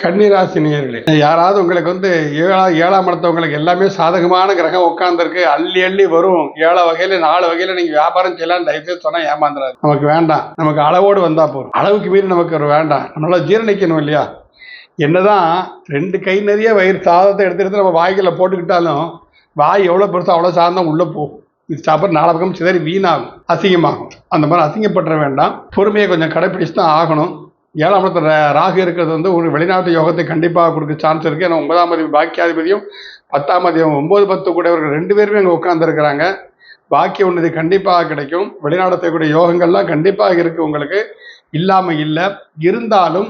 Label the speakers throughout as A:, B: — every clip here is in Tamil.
A: கன்னிராசி நேயர்களே, யாராவது உங்களுக்கு ஏழாம் இடத்தவங்களுக்கு எல்லாமே சாதகமான கிரகம் உட்கார்ந்துருக்கு, அள்ளி அள்ளி வரும் 7 வகையில 4 வகையில நீங்க வியாபாரம் செய்யலாம் தயவுசெய்து சொன்னா ஏமாந்துறாரு. நமக்கு வேண்டாம், நமக்கு அளவோடு வந்தா போதும். அளவுக்கு மீறி நமக்கு ஒரு வேண்டாம், நம்மளால ஜீரணிக்கணும் இல்லையா? என்னதான் 2 கை நிறைய வயிறு சாதத்தை எடுத்து நம்ம வாய்களை போட்டுக்கிட்டாலும் வாய் எவ்வளவு பெருசோ அவ்வளவு சாதம் உள்ள போகும். இது சாப்பிட்ற 4 பக்கம் சிதறி வீணாகும், அசிங்கமாகும். அந்த மாதிரி அசிங்கப்பட வேண்டாம். பொறுமையை கொஞ்சம் கடைப்பிடிச்சு தான் ஆகணும். 7ஆம் இடத்துல ராகு இருக்கிறது ஒரு வெளிநாட்டு யோகத்தை கண்டிப்பாக கொடுக்க சான்ஸ் இருக்குது. ஏன்னா 9ஆம் அதிபதி பாக்கியாதிபதியும் 10ஆம் அதிபதியும் 9, 10 கூடியவர்கள் 2 பேருமே அங்கே உட்காந்துருக்கிறாங்க. பாக்கிய உன்னதி கண்டிப்பாக கிடைக்கும். வெளிநாடு செய்யக்கூடிய யோகங்கள்லாம் கண்டிப்பாக இருக்குது, உங்களுக்கு இல்லாமல் இல்லை. இருந்தாலும்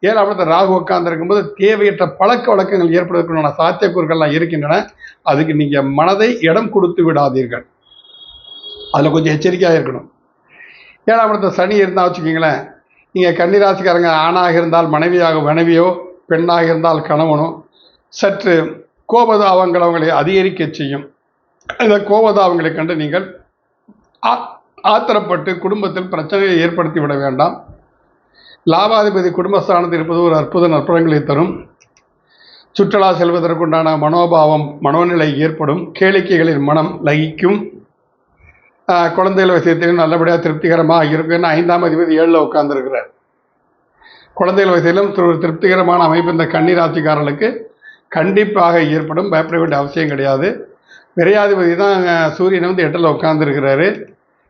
A: 7ஆம் இடத்துல ராகு உட்கார்ந்து போது தேவையற்ற பழக்க வழக்கங்கள் ஏற்படுவதற்கான சாத்தியக்கூறுகள்லாம் இருக்கின்றன. அதுக்கு நீங்கள் மனதை இடம் கொடுத்து விடாதீர்கள், அதில் கொஞ்சம் எச்சரிக்கையாக இருக்கணும். 7ஆம் இடத்துல சனி இருந்தால் வச்சுக்கிங்களேன், நீங்கள் கன்னிராசிக்காரங்க ஆணாக இருந்தால் மனைவியோ பெண்ணாக இருந்தால் கணவனோ சற்று கோபதாபங்கள் அவங்களை அதிகரிக்க செய்யும். இந்த கோபதாபங்களை கண்டு நீங்கள் ஆத்திரப்பட்டு குடும்பத்தில் பிரச்சனையை ஏற்படுத்தி விட வேண்டாம். லாபாதிபதி குடும்பஸ்தானத்தில் இருப்பது ஒரு அற்புத நற்பலன்களை தரும். சுற்றுலா செல்வதற்குண்டான மனோநிலை ஏற்படும். கேளிக்கைகளின் மனம் லகிக்கும். குழந்தைகள் விஷயத்திலும் நல்லபடியாக திருப்திகரமாக இருக்குன்னு 5ஆம் அதிபதி 7ல் உட்கார்ந்துருக்கிறார். குழந்தைகள் விஷயத்திலும் திருப்திகரமான அமைப்பு இந்த கன்னிராசிக்காரர்களுக்கு கண்டிப்பாக ஏற்படும். பயப்பட வேண்டிய அவசியம் கிடையாது. விரையாதிபதி தான் சூரியன் 8ல் உட்கார்ந்துருக்கிறாரு.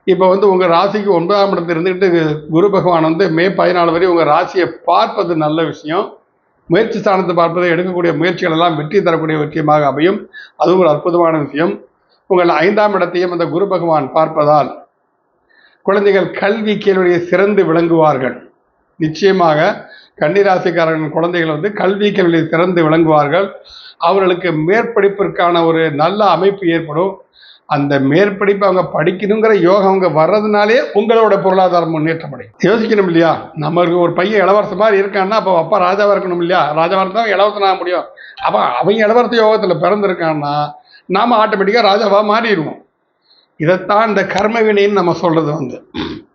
A: இப்போ உங்கள் ராசிக்கு 9ஆம் இடத்துல இருந்துக்கிட்டு குரு பகவான் மே 14 வரை உங்கள் ராசியை பார்ப்பது நல்ல விஷயம். முயற்சி ஸ்தானத்தை பார்ப்பதை எடுக்கக்கூடிய முயற்சிகள் எல்லாம் வெற்றி தரக்கூடிய விஷயமாக அமையும். அதுவும் ஒரு அற்புதமான விஷயம். உங்கள் 5ஆம் இடத்தையும் அந்த குரு பகவான் பார்ப்பதால் குழந்தைகள் கல்வி கேள்வியை சிறந்து விளங்குவார்கள். நிச்சயமாக கன்னிராசிக்காரர்கள் குழந்தைகள் கல்வி கேள்வியை சிறந்து விளங்குவார்கள். அவர்களுக்கு மேற்படிப்பிற்கான ஒரு நல்ல அமைப்பு ஏற்படும். அந்த மேற்படிப்பு அவங்க படிக்கணுங்கிற யோகம் அவங்க வர்றதுனாலே உங்களோட பொருளாதாரம் முன்னேற்றம் அடையும். யோசிக்கணும் இல்லையா? நம்மளுக்கு ஒரு பையன் இளவரச மாதிரி இருக்கான்னா அப்போ அப்பா ராஜாவாக இருக்கணும் இல்லையா? ராஜாவாக இருந்தால் இளவரசன் ஆக முடியும். அப்போ அவங்க இளவரச யோகத்தில் பிறந்திருக்கான்னா நாம் ஆட்டோமேட்டிக்காக ராஜாவாக மாறிடுவோம். இதைத்தான் இந்த கர்ம வினைன்னு நம்ம சொல்கிறது